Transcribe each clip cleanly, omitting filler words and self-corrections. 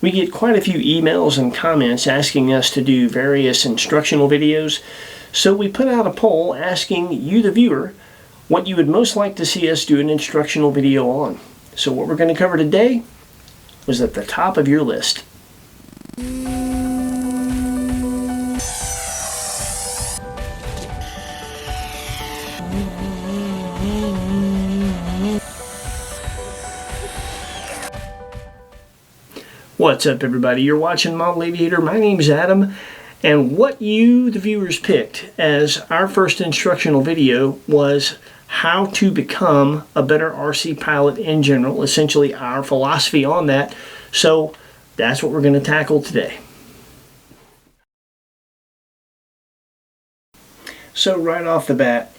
We get quite a few emails and comments asking us to do various instructional videos, so we put out a poll asking you, the viewer, what you would most like to see us do an instructional video on. So what we're going to cover today was at the top of your list. What's up, everybody? You're watching Model AV8R. My name's Adam, and what you, the viewers, picked as our first instructional video was how to become a better RC pilot in general, essentially our philosophy on that. So that's what we're going to tackle today. So right off the bat,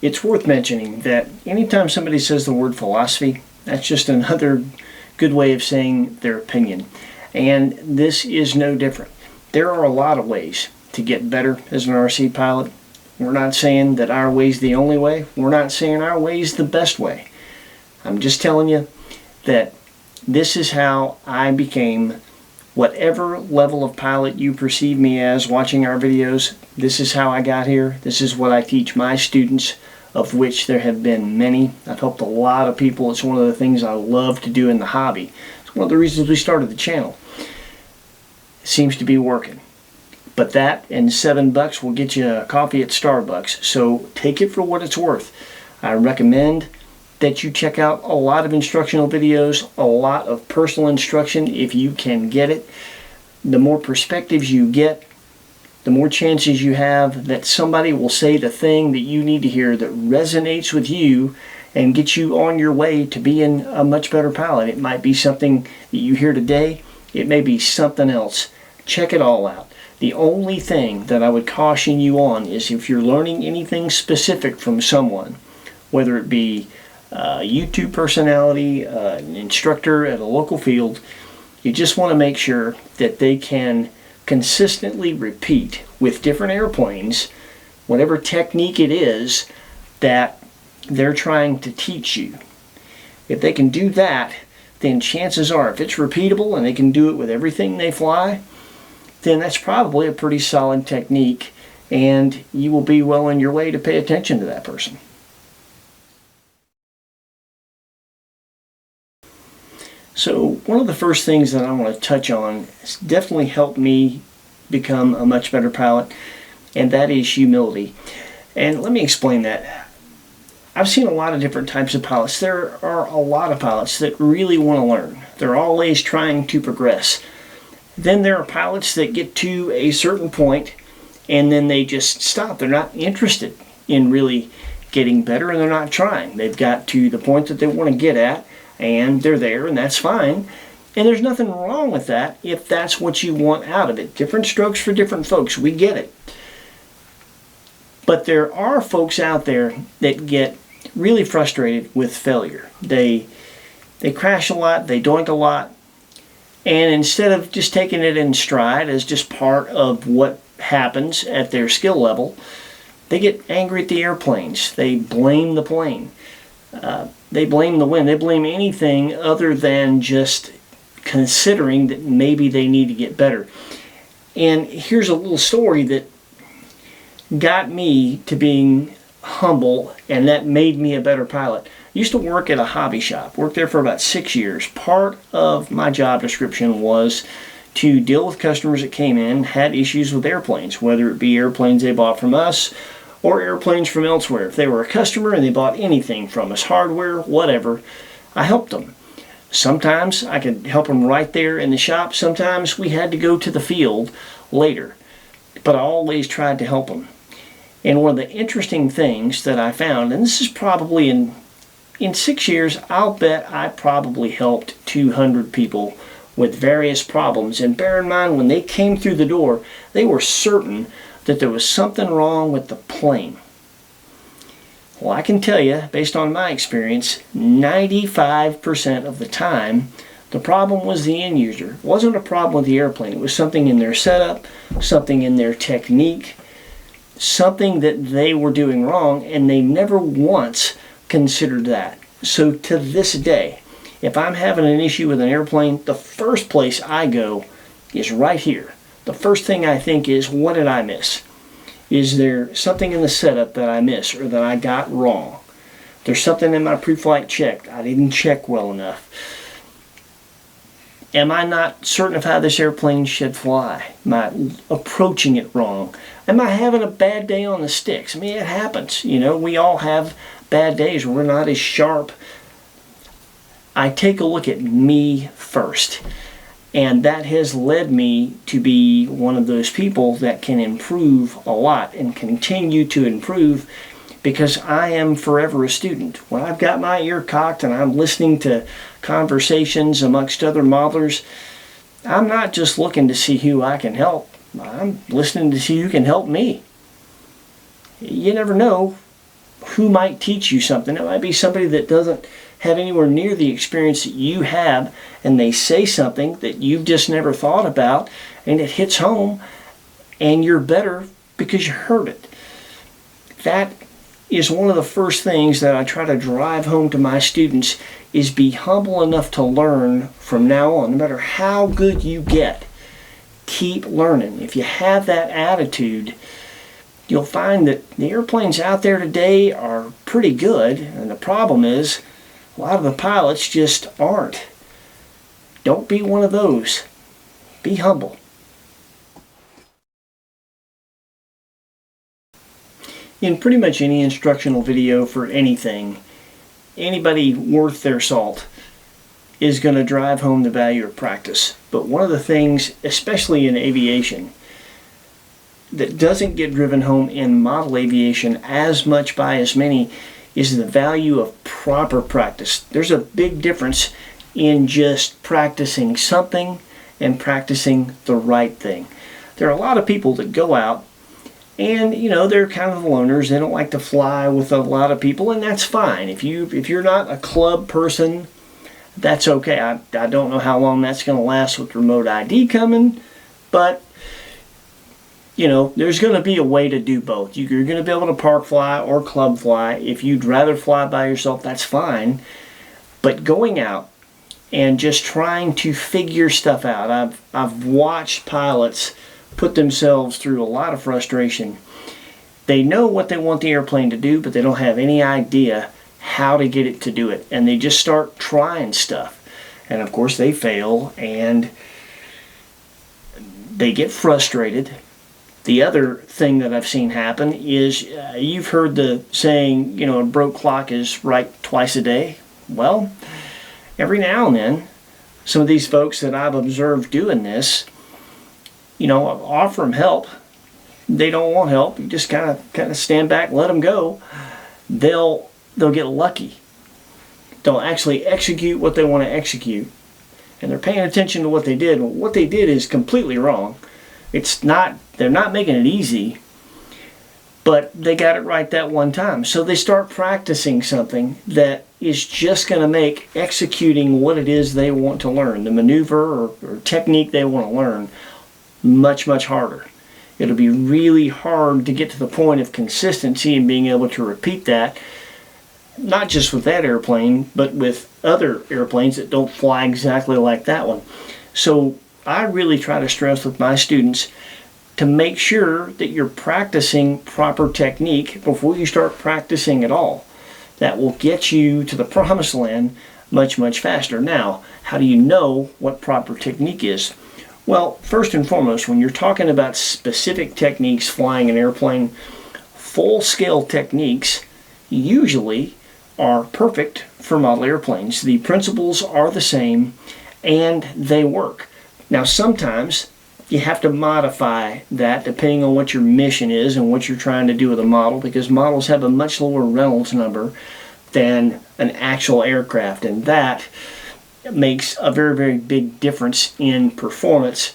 it's worth mentioning that anytime somebody says the word philosophy, that's just another good way of saying their opinion. And this is no different. There are a lot of ways to get better as an RC pilot. We're not saying that our way's the only way. We're not saying our way's the best way. I'm just telling you that this is how I became whatever level of pilot you perceive me as watching our videos. This is how I got here. This is what I teach my students, of which there have been many. I've helped a lot of people. It's one of the things I love to do in the hobby. It's one of the reasons we started the channel. It seems to be working. But that and $7 will get you a coffee at Starbucks. So take it for what it's worth. I recommend that you check out a lot of instructional videos, a lot of personal instruction if you can get it. The more perspectives you get, the more chances you have that somebody will say the thing that you need to hear that resonates with you and gets you on your way to being a much better pilot. It might be something that you hear today. It may be something else. Check it all out. The only thing that I would caution you on is if you're learning anything specific from someone, whether it be a YouTube personality, an instructor at a local field, you just want to make sure that they can consistently repeat with different airplanes whatever technique it is that they're trying to teach you. If they can do that, then chances are, if it's repeatable and they can do it with everything they fly, then that's probably a pretty solid technique, and you will be well on your way to pay attention to that person. So one of the first things that I want to touch on has definitely helped me become a much better pilot, and that is humility. And let me explain that. I've seen a lot of different types of pilots. There are a lot of pilots that really want to learn. They're always trying to progress. Then there are pilots that get to a certain point and then they just stop. They're not interested in really getting better, and they're not trying. They've got to the point that they want to get at, and they're there, and that's fine. And there's nothing wrong with that if that's what you want out of it. Different strokes for different folks. We get it. But there are folks out there that get really frustrated with failure. They crash a lot, they doink a lot, and instead of just taking it in stride as just part of what happens at their skill level, they get angry at the airplanes. They blame the plane. They blame the wind. They blame anything other than just considering that maybe they need to get better. And here's a little story that got me to being humble, and that made me a better pilot. I used to work at a hobby shop. Worked there for about 6 years. Part of my job description was to deal with customers that came in, had issues with airplanes, whether it be airplanes they bought from us or airplanes from elsewhere. If they were a customer and they bought anything from us, hardware, whatever, I helped them. Sometimes I could help them right there in the shop. Sometimes we had to go to the field later. But I always tried to help them. And one of the interesting things that I found, and this is probably in 6 years, I'll bet I probably helped 200 people with various problems. And bear in mind, when they came through the door, they were certain that there was something wrong with the plane. Well, I can tell you, based on my experience, 95% of the time, the problem was the end user. It wasn't a problem with the airplane. It was something in their setup, something in their technique, something that they were doing wrong, and they never once considered that. So to this day, If I'm having an issue with an airplane, the first place I go is right here. The first thing I think is, what did I miss? Is there something in the setup that I missed or that I got wrong? There's something in my pre-flight check I didn't check well enough. Am I not certain of how this airplane should fly? Am I approaching it wrong? Am I having a bad day on the sticks? I mean, it happens. You know, we all have bad days where we're not as sharp. I take a look at me first. And that has led me to be one of those people that can improve a lot and continue to improve, because I am forever a student. When I've got my ear cocked and I'm listening to conversations amongst other modelers, I'm not just looking to see who I can help. I'm listening to see who can help me. You never know who might teach you something. It might be somebody that doesn't have anywhere near the experience that you have, and they say something that you've just never thought about, and it hits home, and you're better because you heard it. That is one of the first things that I try to drive home to my students, is be humble enough to learn from now on. No matter how good you get, keep learning. If you have that attitude, you'll find that the airplanes out there today are pretty good, and the problem is a lot of the pilots just aren't. Don't be one of those. Be humble. In pretty much any instructional video for anything, anybody worth their salt is going to drive home the value of practice. But one of the things, especially in aviation, that doesn't get driven home in model aviation as much by as many is the value of proper practice. There's a big difference in just practicing something and practicing the right thing. There are a lot of people that go out and, you know, they're kind of loners. They don't like to fly with a lot of people, and that's fine. If you're not a club person, that's okay. I don't know how long that's going to last with remote ID coming, but you know, there's going to be a way to do both. You're going to be able to park fly or club fly. If you'd rather fly by yourself, that's fine. But going out and just trying to figure stuff out. I've watched pilots put themselves through a lot of frustration. They know what they want the airplane to do, but they don't have any idea how to get it to do it. And they just start trying stuff. And of course they fail and they get frustrated. The other thing that I've seen happen is, you've heard the saying, you know, a broke clock is right twice a day. Well, every now and then, some of these folks that I've observed doing this, you know, offer them help. They don't want help. You just kind of stand back, let them go. They'll get lucky. They'll actually execute what they want to execute, and they're paying attention to what they did. Well, what they did is completely wrong. They're not making it easy, but they got it right that one time. So they start practicing something that is just going to make executing what it is they want to learn, the maneuver or technique they want to learn, much, much harder. It'll be really hard to get to the point of consistency and being able to repeat that, not just with that airplane, but with other airplanes that don't fly exactly like that one. So I really try to stress with my students to make sure that you're practicing proper technique before you start practicing at all. That will get you to the promised land much, much faster. Now, how do you know what proper technique is? Well, first and foremost, when you're talking about specific techniques flying an airplane, full-scale techniques usually are perfect for model airplanes. The principles are the same and they work. Now, sometimes you have to modify that depending on what your mission is and what you're trying to do with a model, because models have a much lower Reynolds number than an actual aircraft, and that makes a very, very big difference in performance.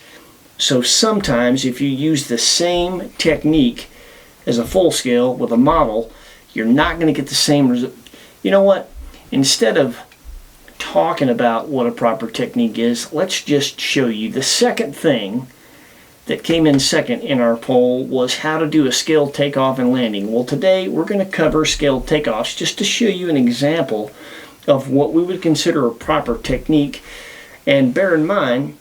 So sometimes if you use the same technique as a full scale with a model, you're not going to get the same result. You know what? Instead of talking about what a proper technique is, let's just show you. The second thing that came in second in our poll was how to do a scaled takeoff and landing. Well, today we're going to cover scaled takeoffs just to show you an example of what we would consider a proper technique. And bear in mind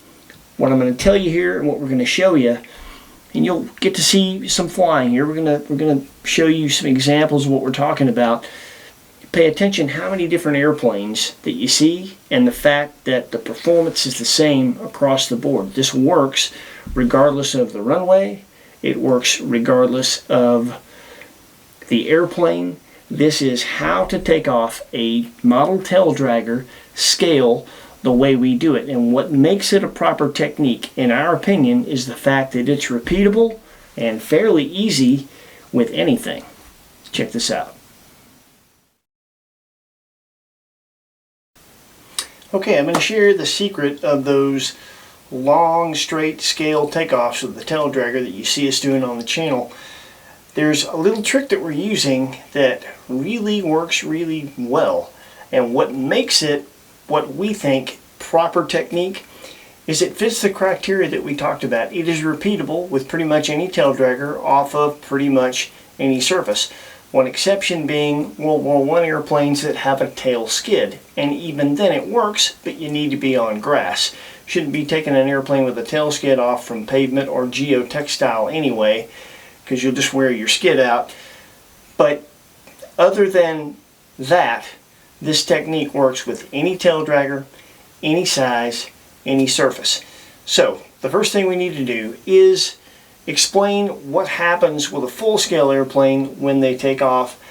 what I'm going to tell you here and what we're going to show you, and you'll get to see some flying here. We're going to show you some examples of what we're talking about. Pay attention how many different airplanes that you see and the fact that the performance is the same across the board. This works regardless of the runway. It works regardless of the airplane. This is how to take off a model Taildragger scale the way we do it. And what makes it a proper technique, in our opinion, is the fact that it's repeatable and fairly easy with anything. Check this out. Okay, I'm going to share the secret of those long, straight scale takeoffs with the Taildragger that you see us doing on the channel. There's a little trick that we're using that really works really well. And what makes it what we think proper technique is it fits the criteria that we talked about. It is repeatable with pretty much any Taildragger off of pretty much any surface. One exception being World War I airplanes that have a tail skid. And even then it works, but you need to be on grass. Shouldn't be taking an airplane with a tail skid off from pavement or geotextile anyway, because you'll just wear your skid out. But other than that, this technique works with any Taildragger, any size, any surface. So the first thing we need to do is explain what happens with a full-scale airplane when they take off,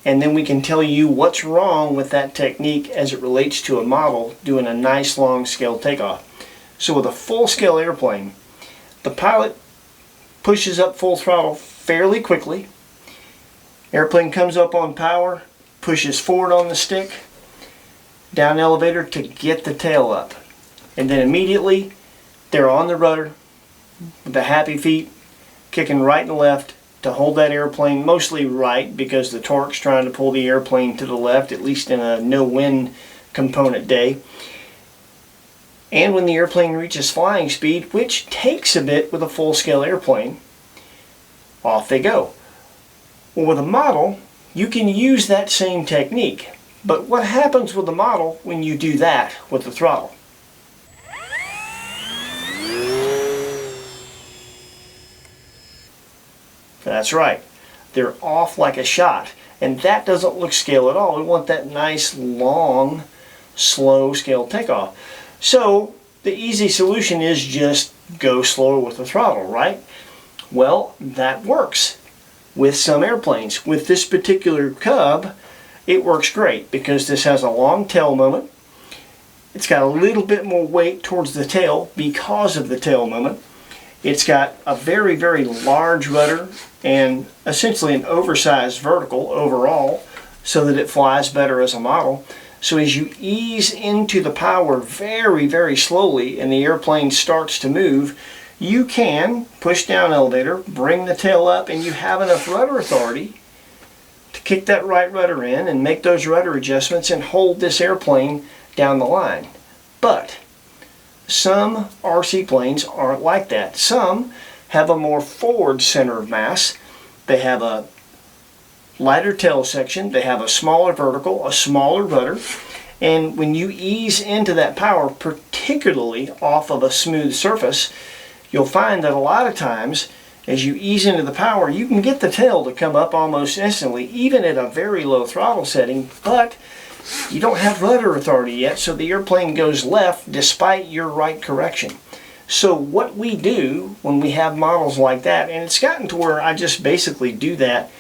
and then we can tell you what's wrong with that technique as it relates to a model doing a nice long-scale takeoff. So with a full-scale airplane, the pilot pushes up full throttle fairly quickly. Airplane comes up on power, pushes forward on the stick, down elevator to get the tail up. And then immediately they're on the rudder with the happy feet kicking right and left to hold that airplane, mostly right because the torque's trying to pull the airplane to the left, at least in a no wind component day. And when the airplane reaches flying speed, which takes a bit with a full-scale airplane, off they go. Well, with a model, you can use that same technique. But what happens with the model when you do that with the throttle? That's right. They're off like a shot. And that doesn't look scale at all. We want that nice, long, slow scale takeoff. So the easy solution is just go slower with the throttle, right? Well, that works with some airplanes. With this particular Cub, it works great because this has a long tail moment. It's got a little bit more weight towards the tail because of the tail moment. It's got a very, very large rudder and essentially an oversized vertical overall so that it flies better as a model. So as you ease into the power very, very slowly and the airplane starts to move, you can push down elevator, bring the tail up, and you have enough rudder authority to kick that right rudder in and make those rudder adjustments and hold this airplane down the line. But some RC planes aren't like that. Some have a more forward center of mass. They have a lighter tail section. They have a smaller vertical, a smaller rudder. And when you ease into that power, particularly off of a smooth surface, you'll find that a lot of times as you ease into the power, you can get the tail to come up almost instantly, even at a very low throttle setting, but you don't have rudder authority yet, so the airplane goes left despite your right correction. So what we do when we have models like that, and it's gotten to where I just basically do that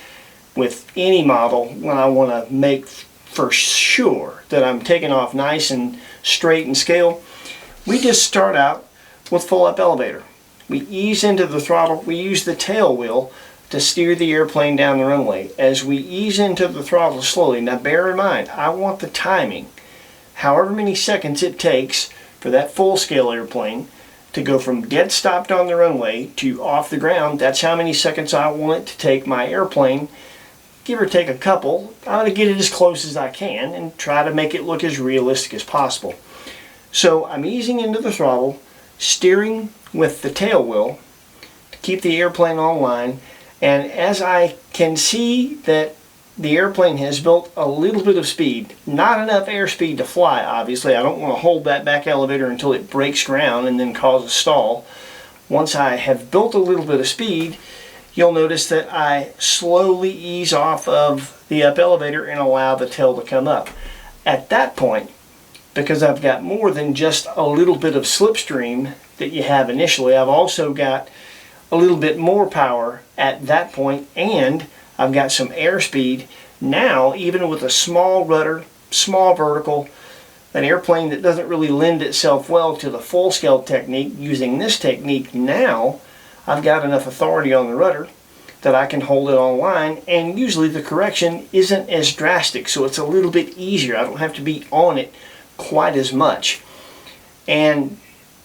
with any model when I want to make for sure that I'm taking off nice and straight and scale, we just start out with full up elevator. We ease into the throttle, we use the tail wheel to steer the airplane down the runway. As we ease into the throttle slowly, now bear in mind, I want the timing, however many seconds it takes for that full-scale airplane to go from dead stopped on the runway to off the ground. That's how many seconds I want it to take my airplane, give or take a couple. I'm going to get it as close as I can and try to make it look as realistic as possible. So I'm easing into the throttle, steering with the tail wheel to keep the airplane online. And as I can see that the airplane has built a little bit of speed, not enough airspeed to fly, obviously. I don't want to hold that back elevator until it breaks ground and then cause a stall. Once I have built a little bit of speed, you'll notice that I slowly ease off of the up elevator and allow the tail to come up. At that point, because I've got more than just a little bit of slipstream that you have initially, I've also got a little bit more power at that point, and I've got some airspeed. Now, even with a small rudder, small vertical, an airplane that doesn't really lend itself well to the full scale technique, using this technique now, I've got enough authority on the rudder that I can hold it on line, and usually the correction isn't as drastic, so it's a little bit easier. I don't have to be on it quite as much. And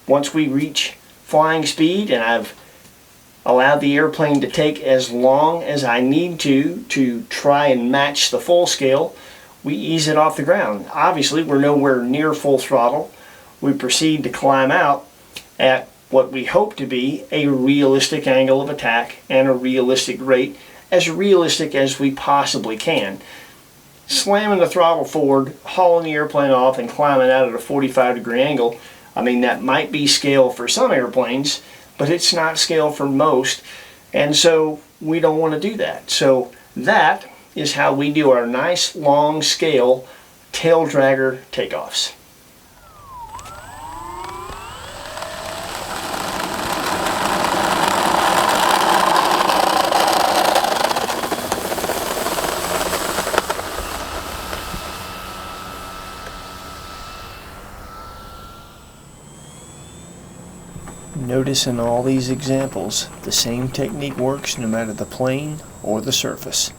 once we reach flying speed and I've allowed the airplane to take as long as I need to try and match the full scale, we ease it off the ground. Obviously, we're nowhere near full throttle. We proceed to climb out at what we hope to be a realistic angle of attack and a realistic rate, as realistic as we possibly can. Slamming the throttle forward, hauling the airplane off, and climbing out at a 45-degree angle, I mean, that might be scale for some airplanes, but it's not scale for most, and so we don't want to do that. So that is how we do our nice long scale Taildragger takeoffs. Notice in all these examples, the same technique works no matter the plane or the surface.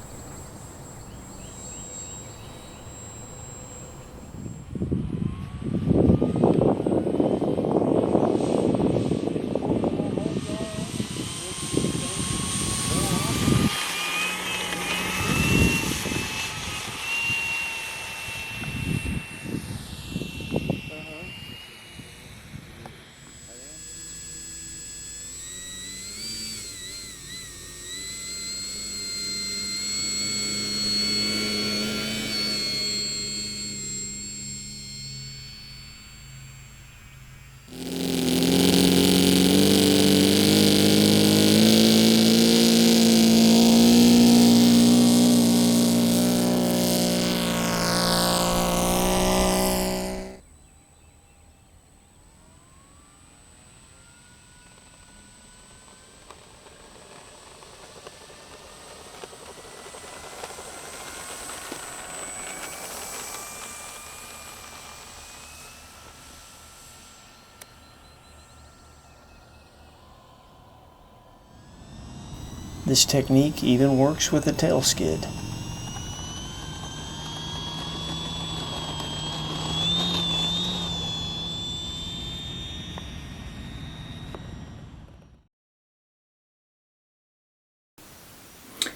This technique even works with a tail skid.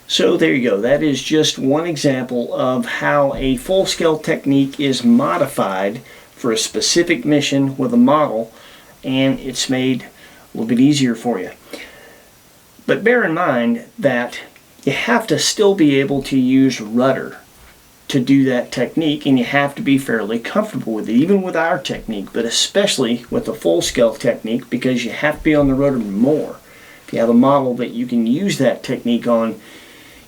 So there you go. That is just one example of how a full-scale technique is modified for a specific mission with a model, and it's made a little bit easier for you. But bear in mind that you have to still be able to use rudder to do that technique, and you have to be fairly comfortable with it, even with our technique, but especially with the full-scale technique, because you have to be on the rudder more. If you have a model that you can use that technique on,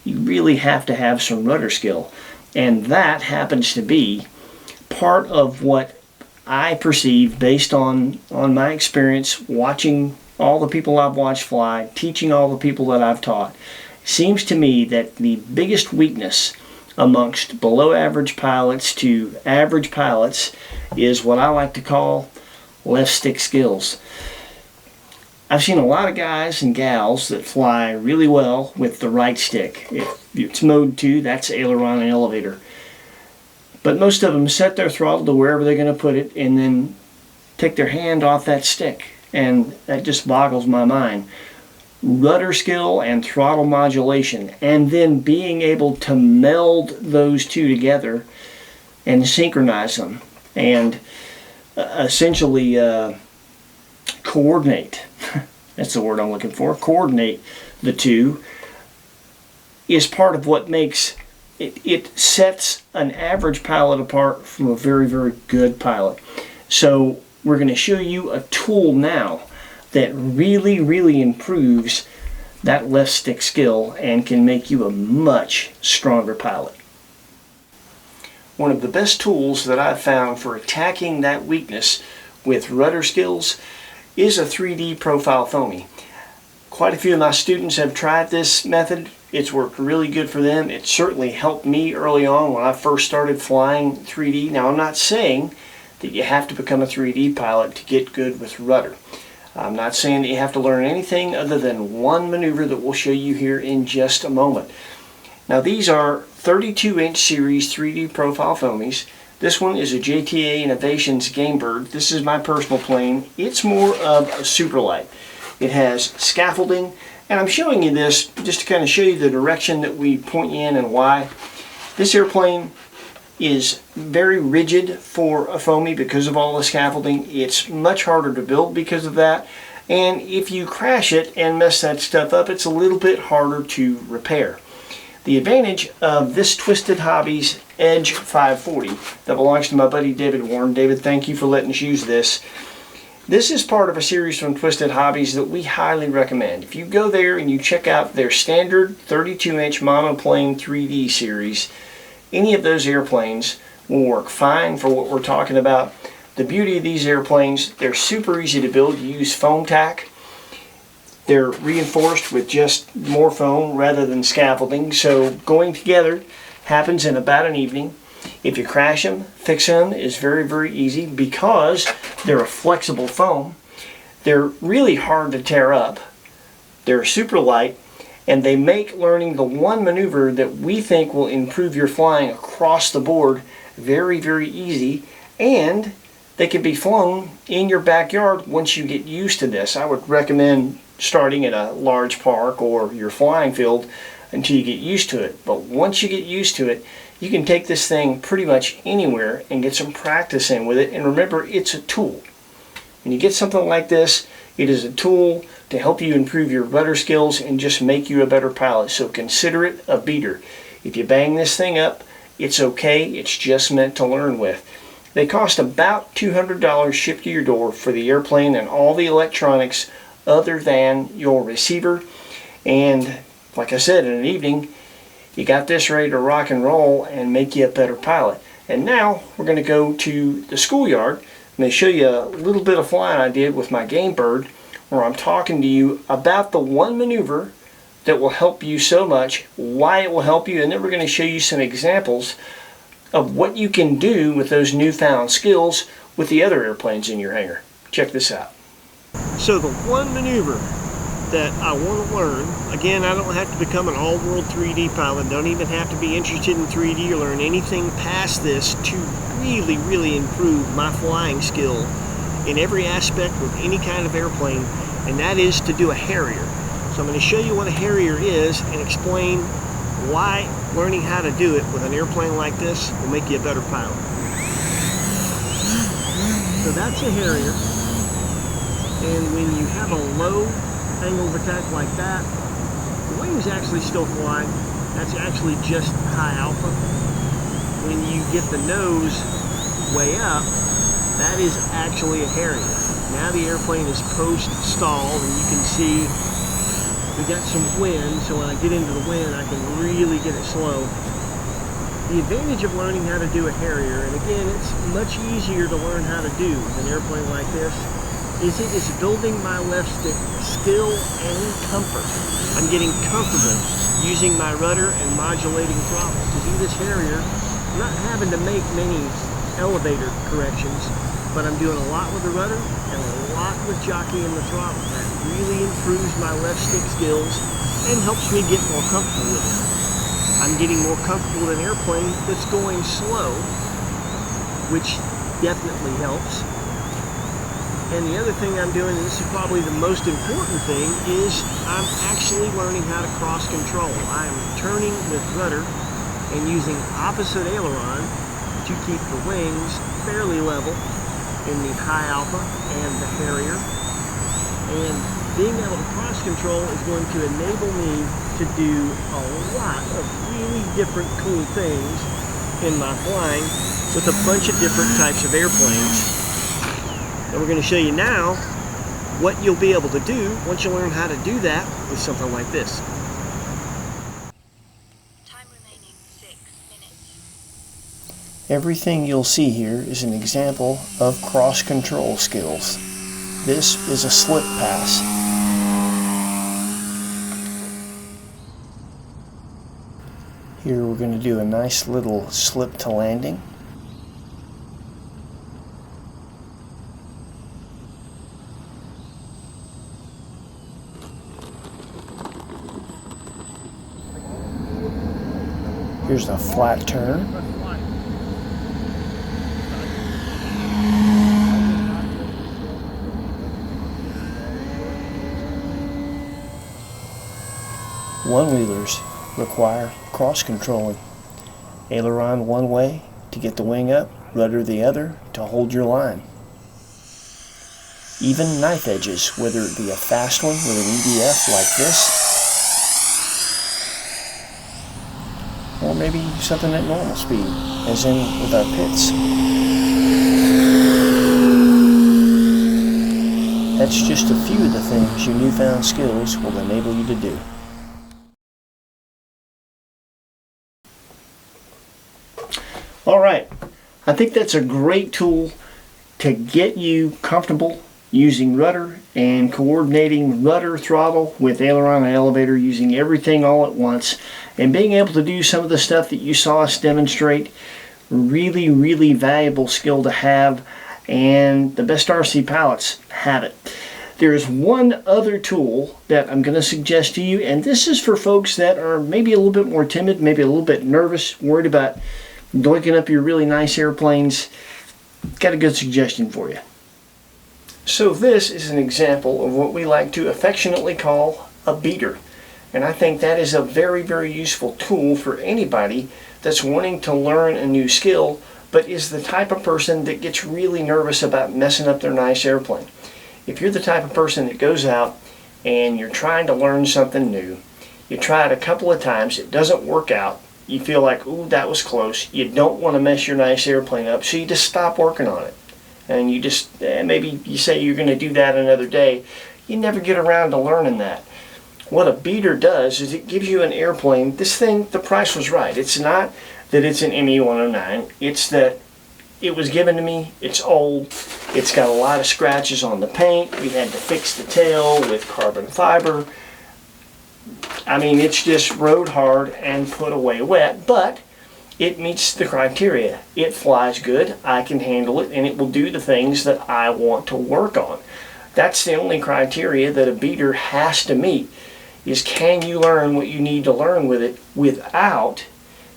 you really have to have some rudder skill. And that happens to be part of what I perceive based on my experience watching all the people I've watched fly, teaching all the people that I've taught. It seems to me that the biggest weakness amongst below average pilots to average pilots is what I like to call left stick skills. I've seen a lot of guys and gals that fly really well with the right stick. If it's mode 2, that's aileron and elevator. But most of them set their throttle to wherever they're going to put it and then take their hand off that stick. And that just boggles my mind. Rudder skill and throttle modulation, and then being able to meld those two together and synchronize them and essentially coordinate. That's the word I'm looking for. Coordinate the two is part of what makes it sets an average pilot apart from a very, very good pilot. So we're going to show you a tool now that really, really improves that left stick skill and can make you a much stronger pilot. One of the best tools that I've found for attacking that weakness with rudder skills is a 3D profile foamy. Quite a few of my students have tried this method. It's worked really good for them. It certainly helped me early on when I first started flying 3D. Now, I'm not saying that you have to become a 3D pilot to get good with rudder. I'm not saying that you have to learn anything other than one maneuver that we'll show you here in just a moment. Now, these are 32-inch series 3D profile foamies. This one is a JTA Innovations Gamebird. This is my personal plane. It's more of a superlight. It has scaffolding, and I'm showing you this just to kind of show you the direction that we point you in and why. This airplane is very rigid for a foamy because of all the scaffolding. It's much harder to build because of that, and if you crash it and mess that stuff up, it's a little bit harder to repair. The advantage of this Twisted Hobbies Edge 540 that belongs to my buddy David Warren. David, thank you for letting us use this. This is part of a series from Twisted Hobbies that we highly recommend. If you go there and you check out their standard 32-inch monoplane 3D series, any of those airplanes will work fine for what we're talking about. The beauty of these airplanes, they're super easy to build. You use foam tack. They're reinforced with just more foam rather than scaffolding, so going together happens in about an evening. If you crash them, fixing them is very, very easy because they're a flexible foam. They're really hard to tear up. They're super light, and they make learning the one maneuver that we think will improve your flying across the board very, very easy, and they can be flown in your backyard once you get used to this. I would recommend starting at a large park or your flying field until you get used to it. But once you get used to it, you can take this thing pretty much anywhere and get some practice in with it. And remember, it's a tool. When you get something like this, it is a tool to help you improve your rudder skills and just make you a better pilot. So consider it a beater. If you bang this thing up, it's okay. It's just meant to learn with. They cost about $200 shipped to your door for the airplane and all the electronics other than your receiver. And like I said, in an evening, you got this ready to rock and roll and make you a better pilot. And now we're going to go to the schoolyard. I'm going to show you a little bit of flying I did with my Gamebird, where I'm talking to you about the one maneuver that will help you so much, why it will help you, and then we're going to show you some examples of what you can do with those newfound skills with the other airplanes in your hangar. Check this out. So the one maneuver that I want to learn, again, I don't have to become an all-world 3D pilot, don't even have to be interested in 3D or learn anything past this to really, really improve my flying skill in every aspect with any kind of airplane, and that is to do a Harrier. So I'm going to show you what a Harrier is and explain why learning how to do it with an airplane like this will make you a better pilot. So that's a Harrier, and when you have a low angle of attack like that, the wings actually still fly. That's actually just high alpha. When you get the nose way up, that is actually a Harrier. Now the airplane is post-stall, and you can see we got some wind, so when I get into the wind, I can really get it slow. The advantage of learning how to do a Harrier, and again, it's much easier to learn how to do with an airplane like this, is it is building my left stick skill and comfort. I'm getting comfortable using my rudder and modulating throttle. To do this Harrier, I'm not having to make many elevator corrections, but I'm doing a lot with the rudder and a lot with jockeying the throttle. That really improves my left stick skills and helps me get more comfortable with it. I'm getting more comfortable with an airplane that's going slow, which definitely helps. And the other thing I'm doing, and this is probably the most important thing, is I'm actually learning how to cross control. I'm turning with rudder and using opposite aileron to keep the wings fairly level in the high alpha and the Harrier. And being able to cross control is going to enable me to do a lot of really different cool things in my flying with a bunch of different types of airplanes. And we're going to show you now what you'll be able to do once you learn how to do that with something like this. Time remaining 6 minutes. Everything you'll see here is an example of cross control skills. This is a slip pass. Here we're going to do a nice little slip to landing. Here's a flat turn. One-wheelers require cross-controlling. Aileron one way to get the wing up, rudder the other to hold your line. Even knife edges, whether it be a fast one with an EDF like this, or maybe something at normal speed, as in with our pits. That's just a few of the things your newfound skills will enable you to do. Alright, I think that's a great tool to get you comfortable using rudder and coordinating rudder, throttle with aileron and elevator, using everything all at once and being able to do some of the stuff that you saw us demonstrate. Really valuable skill to have, and the best RC pilots have it. There is one other tool that I'm going to suggest to you, and this is for folks that are maybe a little bit more timid, maybe a little bit nervous, worried about doinking up your really nice airplanes. Got a good suggestion for you. So this is an example of what we like to affectionately call a beater. And I think that is a very useful tool for anybody that's wanting to learn a new skill, but is the type of person that gets really nervous about messing up their nice airplane. If you're the type of person that goes out and you're trying to learn something new, you try it a couple of times, it doesn't work out, you feel like, ooh, that was close, you don't want to mess your nice airplane up, so you just stop working on it. And you just, maybe you say you're going to do that another day, you never get around to learning that. What a beater does is it gives you an airplane. This thing, the price was right. It's not that it's an ME-109, it's that it was given to me, it's old, it's got a lot of scratches on the paint, we had to fix the tail with carbon fiber. I mean, it's just rode hard and put away wet, but it meets the criteria. It flies good, I can handle it, and it will do the things that I want to work on. That's the only criteria that a beater has to meet, is can you learn what you need to learn with it without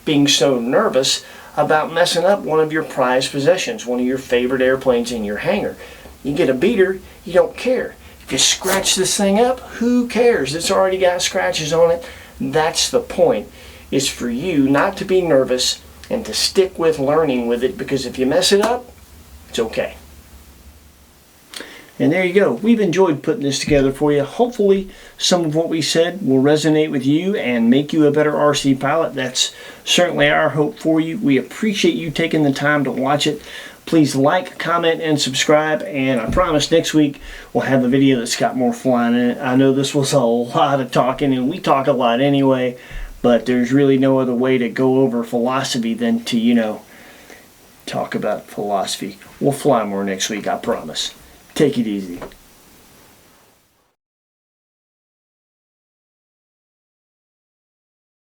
being so nervous about messing up one of your prized possessions, one of your favorite airplanes in your hangar. You get a beater, you don't care. If you scratch this thing up, who cares? It's already got scratches on it. That's the point, is for you not to be nervous and to stick with learning with it, because if you mess it up, it's okay. And there you go. We've enjoyed putting this together for you. Hopefully some of what we said will resonate with you and make you a better RC pilot. That's certainly our hope for you. We appreciate you taking the time to watch it. Please like, comment, and subscribe, and I promise next week we'll have a video that's got more flying in it. I know this was a lot of talking, and we talk a lot anyway, but there's really no other way to go over philosophy than to, you know, talk about philosophy. We'll fly more next week, I promise. Take it easy.